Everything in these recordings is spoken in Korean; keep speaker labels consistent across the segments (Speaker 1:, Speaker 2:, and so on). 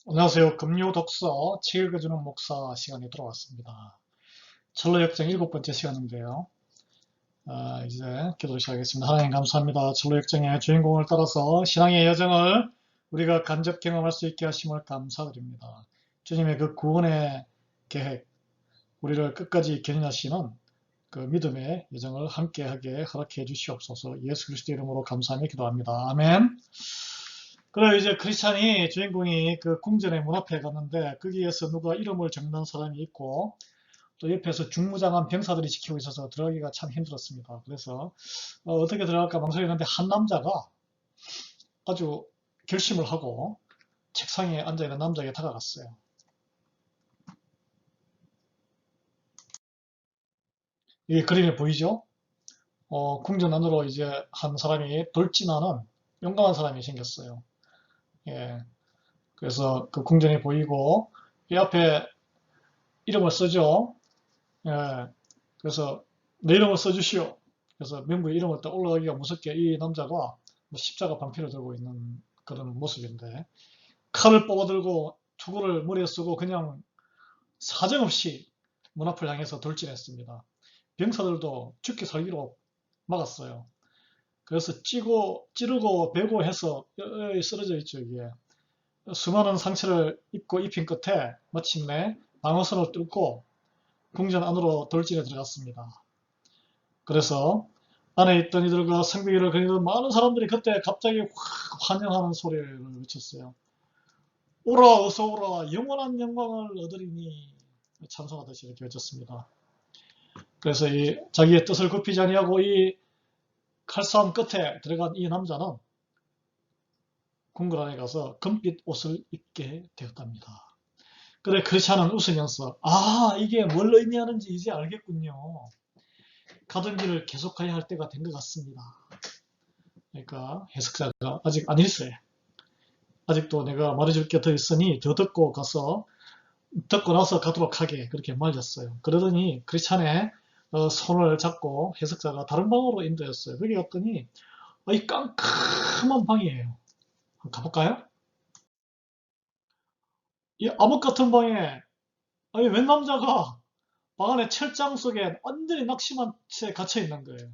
Speaker 1: 안녕하세요. 금요 독서 책 읽어주는 목사 시간이 돌아왔습니다. 철로 역정 7번째 시간인데요. 이제 기도 시작하겠습니다. 하나님 감사합니다. 철로 역정의 주인공을 따라서 신앙의 여정을 우리가 간접 경험할 수 있게 하심을 감사드립니다. 주님의 그 구원의 계획, 우리를 끝까지 견인하시는 그 믿음의 여정을 함께하게 허락해 주시옵소서. 예수 그리스도 이름으로 감사하며 기도합니다. 아멘. 그래 이제 크리스찬이 주인공이 그 궁전의 문 앞에 갔는데 거기에서 누가 이름을 적는 사람이 있고 또 옆에서 중무장한 병사들이 지키고 있어서 들어가기가 참 힘들었습니다. 그래서 떻게 들어갈까 망설였는데 한 남자가 아주 결심을 하고 책상에 앉아있는 남자에게 다가갔어요. 이게 그림에 보이죠? 궁전 안으로 이제 한 사람이 돌진하는 용감한 사람이 생겼어요. 예, 그래서 그 궁전이 보이고 이 앞에 이름을 쓰죠. 예, 그래서 내 이름을 써주시오. 그래서 명부에 이름을 딱 올라가기가 무섭게 이 남자가 뭐 십자가 방패를 들고 있는 그런 모습인데 칼을 뽑아들고 투구를 머리에 쓰고 그냥 사정없이 문 앞을 향해서 돌진했습니다. 병사들도 죽기 살기로 막았어요. 그래서 찌르고 베고 해서 쓰러져 있죠, 이게. 수많은 상처를 입힌 끝에 마침내 방어선을 뚫고 궁전 안으로 돌진해 들어갔습니다. 그래서 안에 있던 이들과 성비를 그리던 많은 사람들이 그때 갑자기 확 환영하는 소리를 외쳤어요. 오라 어서 오라 영원한 영광을 얻으리니 찬송하듯이 이렇게 외쳤습니다. 그래서 이 자기의 뜻을 굽히지 아니하고 이 칼싸움 끝에 들어간 이 남자는 궁궐 안에 가서 금빛 옷을 입게 되었답니다. 그래 크리스찬은 웃으면서 이게 뭘 의미하는지 이제 알겠군요. 가던 길을 계속해야 할 때가 된 것 같습니다. 그러니까 해석자가 아직 안 읽어요. 아직도 내가 말해줄 게 더 있으니 더 듣고 나서 가도록 하게 그렇게 말렸어요. 그러더니 크리스찬의 손을 잡고 해석자가 다른 방으로 인도했어요. 거기 갔더니 이 깜깜한 방이에요. 한번 가볼까요? 이 암흑 같은 방에 웬 남자가 방 안에 철장 속에 완전히 낙심한 채 갇혀 있는 거예요.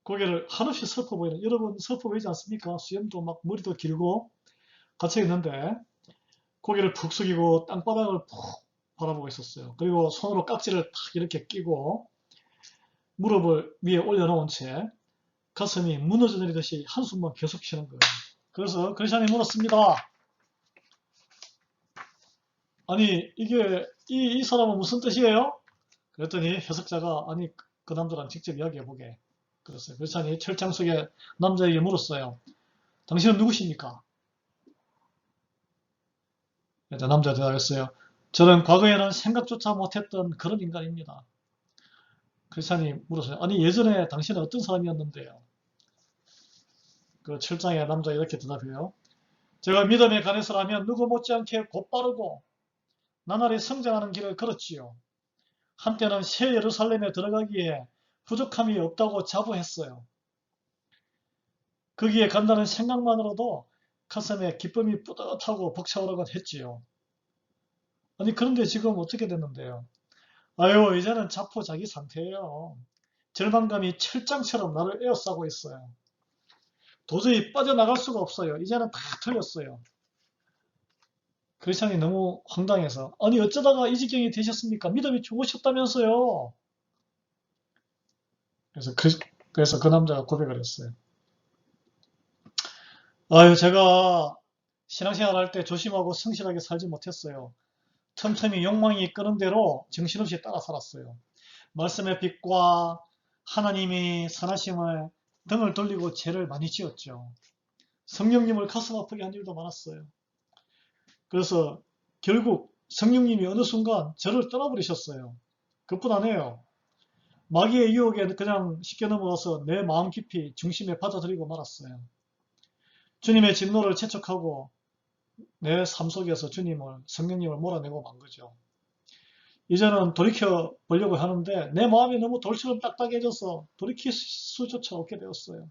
Speaker 1: 고개를 한없이 슬퍼 보이는, 여러분 슬퍼 보이지 않습니까? 수염도 막 머리도 길고 갇혀 있는데 고개를 푹 숙이고 땅바닥을 푹 바라보고 있었어요. 그리고 손으로 깍지를 탁 이렇게 끼고 무릎을 위에 올려놓은 채 가슴이 무너져 내리듯이 한숨만 계속 쉬는 거예요. 그래서 크리스찬이 물었습니다. 아니 이게 이 사람은 무슨 뜻이에요? 그랬더니 해석자가 아니 그 남자랑 직접 이야기해보게 그랬어요. 크리스찬이 철장 속에 남자에게 물었어요. 당신은 누구십니까? 남자 대답했어요. 저는 과거에는 생각조차 못했던 그런 인간입니다. 크리스찬이 물었어요. 아니 예전에 당신은 어떤 사람이었는데요? 그 철장의 남자 이렇게 대답해요. 제가 믿음의 간에서라면 누구 못지않게 곧바르고 나날이 성장하는 길을 걸었지요. 한때는 새 예루살렘에 들어가기에 부족함이 없다고 자부했어요. 거기에 간다는 생각만으로도 가슴에 기쁨이 뿌듯하고 벅차오르곤 했지요. 아니 그런데 지금 어떻게 됐는데요? 아유 이제는 자포자기 상태예요. 절망감이 철장처럼 나를 에워싸고 있어요. 도저히 빠져나갈 수가 없어요. 이제는 다 틀렸어요. 크리스찬이 너무 황당해서 아니 어쩌다가 이 지경이 되셨습니까? 믿음이 좋으셨다면서요. 그래서 그 남자가 고백을 했어요. 아유 제가 신앙생활 할 때 조심하고 성실하게 살지 못했어요. 틈틈이 욕망이 이끄는 대로 정신없이 따라 살았어요. 말씀의 빛과 하나님이 선하심을 등을 돌리고 죄를 많이 지었죠. 성령님을 가슴 아프게 한 일도 많았어요. 그래서 결국 성령님이 어느 순간 저를 떠나버리셨어요. 그뿐 아니에요. 마귀의 유혹에 그냥 쉽게 넘어가서 내 마음 깊이 중심에 받아들이고 말았어요. 주님의 진노를 채촉하고 내 삶 속에서 성령님을 몰아내고 만 거죠. 이제는 돌이켜 보려고 하는데 내 마음이 너무 돌처럼 딱딱해져서 돌이킬 수조차 없게 되었어요.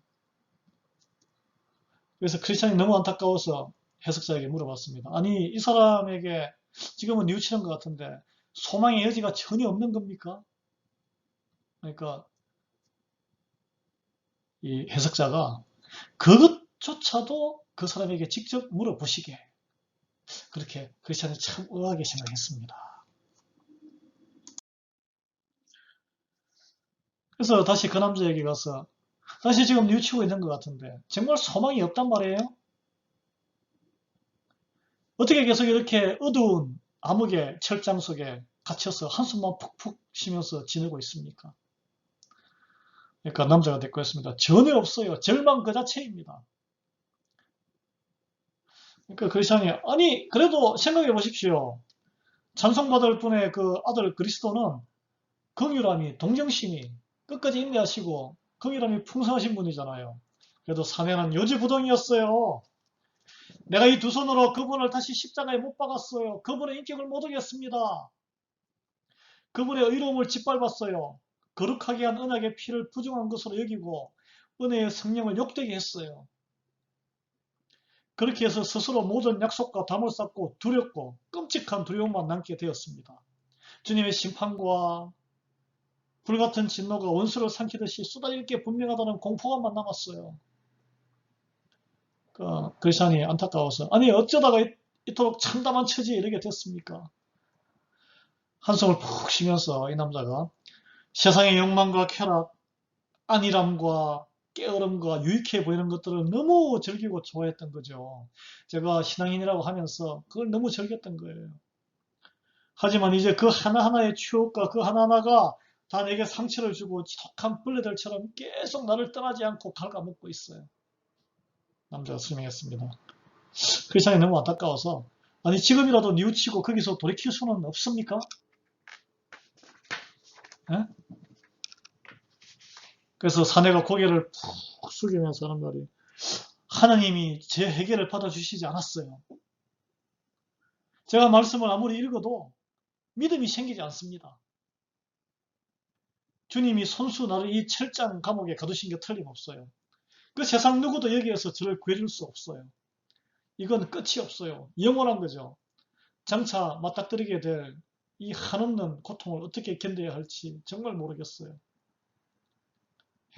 Speaker 1: 그래서 크리스찬이 너무 안타까워서 해석자에게 물어봤습니다. 아니, 이 사람에게 지금은 뉘우치는 것 같은데 소망의 여지가 전혀 없는 겁니까? 그러니까 이 해석자가 그것조차도 그 사람에게 직접 물어보시게, 그렇게 크리스찬이 참 의아하게 생각했습니다. 그래서 다시 그 남자에게 가서 다시 지금 뉘우치고 있는 것 같은데 정말 소망이 없단 말이에요? 어떻게 계속 이렇게 어두운 암흑의 철장 속에 갇혀서 한숨만 푹푹 쉬면서 지내고 있습니까? 그러니까 남자가 대꾸했습니다. 전혀 없어요. 절망 그 자체입니다. 그러니까 크리스찬이 아니 그래도 생각해 보십시오. 찬송받을 분의 그 아들 그리스도는 긍휼함이, 동정심이, 끝까지 인내하시고 긍휼함이 풍성하신 분이잖아요. 그래도 사내는 요지부동이었어요. 내가 이 두 손으로 그분을 다시 십자가에 못 박았어요. 그분의 인격을 못 어겼습니다. 그분의 의로움을 짓밟았어요. 거룩하게 한 언약의 피를 부정한 것으로 여기고 은혜의 성령을 욕되게 했어요. 그렇게 해서 스스로 모든 약속과 담을 쌓고 두렵고 끔찍한 두려움만 남게 되었습니다. 주님의 심판과 불같은 진노가 원수를 삼키듯이 쏟아질 게 분명하다는 공포감만 남았어요. 크리스찬이 안타까워서 아니 어쩌다가 이토록 참담한 처지에 이르게 됐습니까? 한숨을 푹 쉬면서 이 남자가 세상의 욕망과 쾌락, 안일함과 깨어름과 유익해 보이는 것들을 너무 즐기고 좋아했던 거죠. 제가 신앙인이라고 하면서 그걸 너무 즐겼던 거예요. 하지만 이제 그 하나하나의 추억과 그 하나하나가 다 내게 상처를 주고 지독한 벌레들처럼 계속 나를 떠나지 않고 갉아먹고 있어요. 남자가 설명했습니다. 크리스찬이 너무 안타까워서 아니 지금이라도 뉘우치고 거기서 돌이킬 수는 없습니까? 에? 그래서 사내가 고개를 푹 숙이면서 하는 말이 하나님이 제 해결을 받아주시지 않았어요. 제가 말씀을 아무리 읽어도 믿음이 생기지 않습니다. 주님이 손수 나를 이 철장 감옥에 가두신 게 틀림없어요. 그 세상 누구도 여기에서 저를 구해줄 수 없어요. 이건 끝이 없어요. 영원한 거죠. 장차 맞닥뜨리게 될 이 한없는 고통을 어떻게 견뎌야 할지 정말 모르겠어요.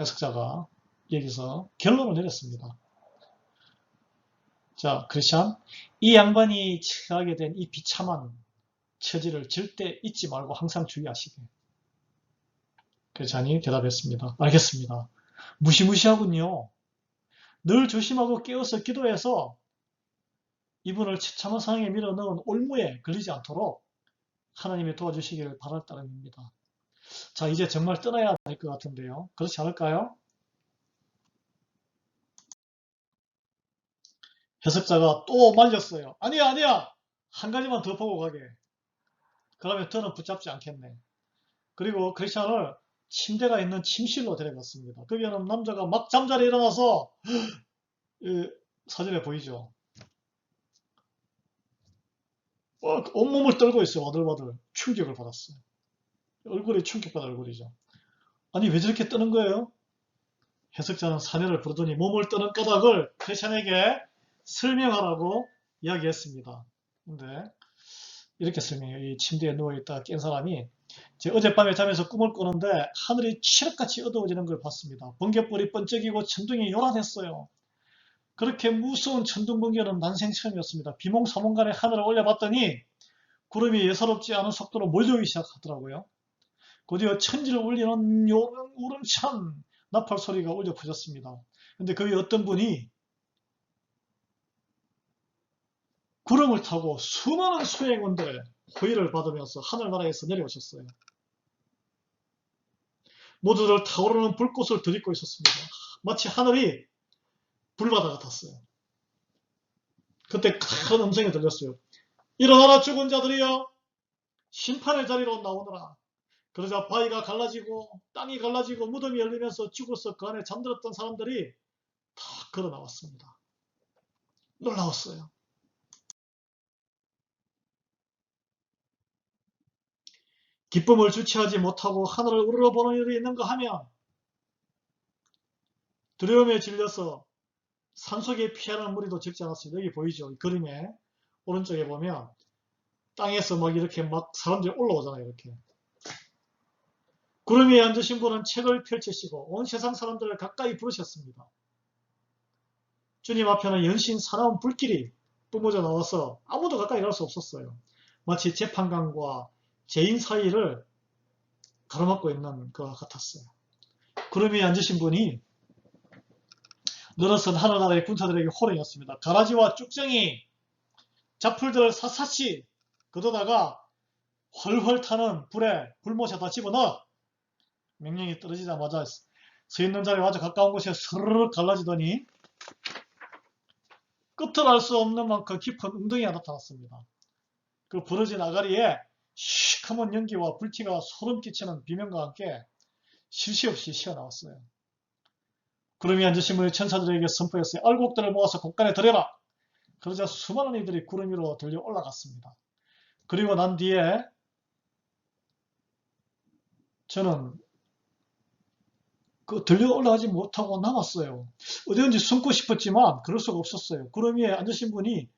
Speaker 1: 해석자가 여기서 결론을 내렸습니다. 자, 크리스찬, 이 양반이 처하게 된 이 비참한 처지를 절대 잊지 말고 항상 주의하시게. 크리스찬이 대답했습니다. 알겠습니다. 무시무시하군요. 늘 조심하고 깨어서 기도해서 이분을 처참한 상황에 밀어넣은 올무에 걸리지 않도록 하나님이 도와주시기를 바랄 따름입니다. 자, 이제 정말 떠나야 할 것 같은데요. 그렇지 않을까요? 해석자가 또 말렸어요. 아니야, 아니야. 한 가지만 더 보고 가게. 그러면 더는 붙잡지 않겠네. 그리고 크리스찬을 침대가 있는 침실로 데려갔습니다. 거기에는 남자가 막 잠자리에 일어나서 사진에 보이죠. 온몸을 떨고 있어요. 와들와들. 충격을 받았어요. 얼굴이 충격받은 얼굴이죠. 아니 왜 저렇게 뜨는 거예요? 해석자는 사내를 부르더니 몸을 뜨는 까닭을 크리스찬에게 설명하라고 이야기했습니다. 근데 이렇게 설명해요. 이 침대에 누워있다 깬 사람이 어젯밤에 잠에서 꿈을 꾸는데 하늘이 칠흑같이 어두워지는 걸 봤습니다. 번개불이 번쩍이고 천둥이 요란했어요. 그렇게 무서운 천둥 번개는 난생 처음이었습니다. 비몽사몽간에 하늘을 올려봤더니 구름이 예사롭지 않은 속도로 몰려오기 시작하더라고요. 곧이어 천지를 울리는 우렁찬 나팔 소리가 울려 퍼졌습니다. 근데 그 위에 어떤 분이 구름을 타고 수많은 수행원들의 호의를 받으면서 하늘나라에서 내려오셨어요. 모두들 타오르는 불꽃을 들이고 있었습니다. 마치 하늘이 불바다 같았어요. 그때 큰 음성이 들렸어요. 일어나라 죽은 자들이여 심판의 자리로 나오너라. 그러자 바위가 갈라지고 땅이 갈라지고 무덤이 열리면서 죽어서 그 안에 잠들었던 사람들이 다 걸어 나왔습니다. 놀라웠어요. 기쁨을 주체하지 못하고 하늘을 우러러보는 일이 있는가 하면 두려움에 질려서 산속에 피하는 무리도 적지 않았어요. 여기 보이죠? 이 그림에 오른쪽에 보면 땅에서 막 이렇게 막 사람들이 올라오잖아요. 이렇게. 구름 위에 앉으신 분은 책을 펼치시고 온 세상 사람들을 가까이 부르셨습니다. 주님 앞에는 연신 사나운 불길이 뿜어져 나와서 아무도 가까이 갈 수 없었어요. 마치 재판관과 죄인 사이를 가로막고 있는 것 같았어요. 구름 위에 앉으신 분이 늘어선 하늘나라의 군사들에게 호령이었습니다. 가라지와 쭉정이 잡풀들을 샅샅이 걷어다가 훨훨 타는 불에 불못에다 집어넣어. 명령이 떨어지자마자 서 있는 자리에 아주 가까운 곳에 스르륵 갈라지더니 끝을 알 수 없는 만큼 깊은 웅덩이가 나타났습니다. 그 부러진 아가리에 시커먼 연기와 불티가 소름 끼치는 비명과 함께 쉴 새 없이 새어나왔어요. 구름이 앉으신 분이 천사들에게 선포했어요. 알곡들을 모아서 곳간에 들여라. 그러자 수많은 이들이 구름 위로 들려 올라갔습니다. 그리고 난 뒤에 저는 들려 올라가지 못하고 남았어요. 어디든지 숨고 싶었지만 그럴 수가 없었어요. 구름 위에 앉으신 분이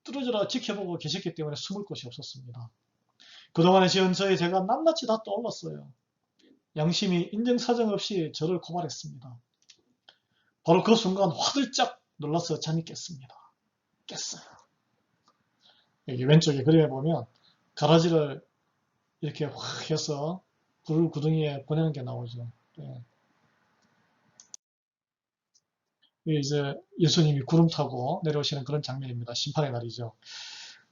Speaker 1: 뚫어져라 지켜보고 계셨기 때문에 숨을 곳이 없었습니다. 그동안에 지은 저의 죄가 낱낱이 다 떠올랐어요. 양심이 인정사정 없이 저를 고발했습니다. 바로 그 순간 화들짝 놀라서 잠이 깼습니다. 깼어요. 여기 왼쪽에 그림에 보면 가라지를 이렇게 확 해서 불 구덩이에 보내는 게 나오죠. 네. 이제 예수님이 구름 타고 내려오시는 그런 장면입니다. 심판의 날이죠.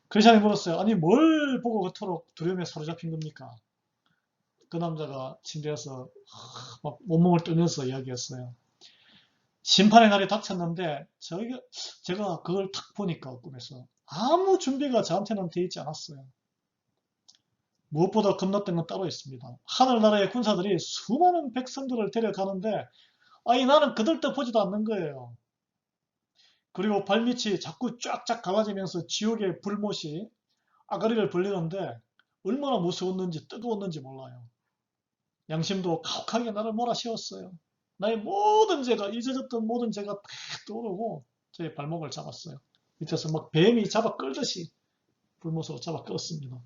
Speaker 1: 크리스찬이 물었어요. 아니 뭘 보고 그토록 두려움에 사로잡힌 겁니까? 그 남자가 침대에서 막 온몸을 떨면서 이야기했어요. 심판의 날이 닥쳤는데 제가 그걸 딱 보니까 꿈에서 아무 준비가 저한테는 돼 있지 않았어요. 무엇보다 겁났던 건 따로 있습니다. 하늘나라의 군사들이 수많은 백성들을 데려가는데 아니 나는 그들도 보지도 않는 거예요. 그리고 발밑이 자꾸 쫙쫙 갈라지면서 지옥의 불못이 아가리를 벌리는데 얼마나 무서웠는지 뜨거웠는지 몰라요. 양심도 가혹하게 나를 몰아세웠어요. 나의 모든 죄가 잊어졌던 모든 죄가 다 떠오르고 제 발목을 잡았어요. 밑에서 막 뱀이 잡아 끌듯이 불못으로 잡아 끌었습니다.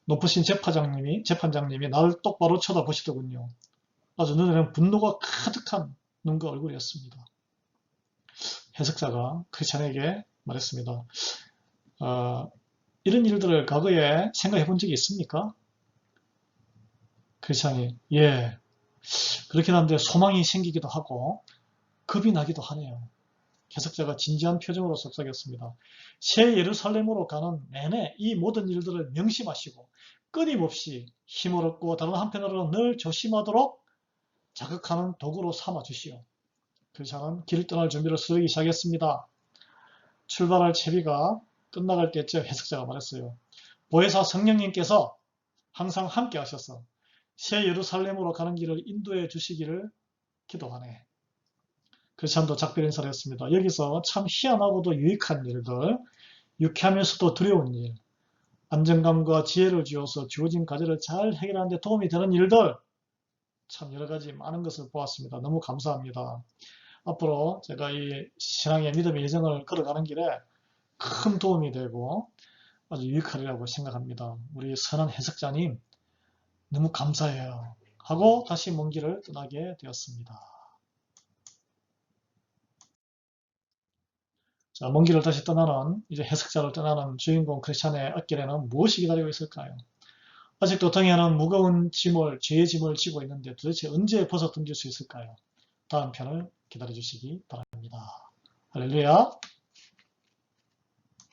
Speaker 1: 높으신 재판장님이 나를 똑바로 쳐다보시더군요. 아주 눈에는 분노가 가득한 눈과 얼굴이었습니다. 해석자가 크리스찬에게 말했습니다. 이런 일들을 과거에 생각해 본 적이 있습니까? 크리스찬이 예, 그렇긴 한데 소망이 생기기도 하고 겁이 나기도 하네요. 해석자가 진지한 표정으로 속삭였습니다. 새 예루살렘으로 가는 내내 이 모든 일들을 명심하시고 끊임없이 힘을 얻고 다른 한편으로는 늘 조심하도록 자극하는 도구로 삼아 주시오. 크리스찬은 길을 떠날 준비를 서두르기 시작했습니다. 출발할 채비가 끝나갈 때쯤 해석자가 말했어요. 보혜사 성령님께서 항상 함께 하셔서 새 예루살렘으로 가는 길을 인도해 주시기를 기도하네. 크리스찬도 작별 인사를 했습니다. 여기서 참 희한하고도 유익한 일들, 유쾌하면서도 두려운 일, 안정감과 지혜를 주어서 주어진 과제를 잘 해결하는 데 도움이 되는 일들, 참 여러가지 많은 것을 보았습니다. 너무 감사합니다. 앞으로 제가 이 신앙의 믿음의 여정을 걸어가는 길에 큰 도움이 되고 아주 유익하리라고 생각합니다. 우리 선한 해석자님 너무 감사해요. 하고 다시 먼 길을 떠나게 되었습니다. 자, 먼 길을 다시 떠나는 이제 해석자를 떠나는 주인공 크리스찬의 앞길에는 무엇이 기다리고 있을까요? 아직도 등에는 무거운 짐을, 죄의 짐을 지고 있는데 도대체 언제 벗어 던질 수 있을까요? 다음 편을 기다려 주시기 바랍니다. 할렐루야.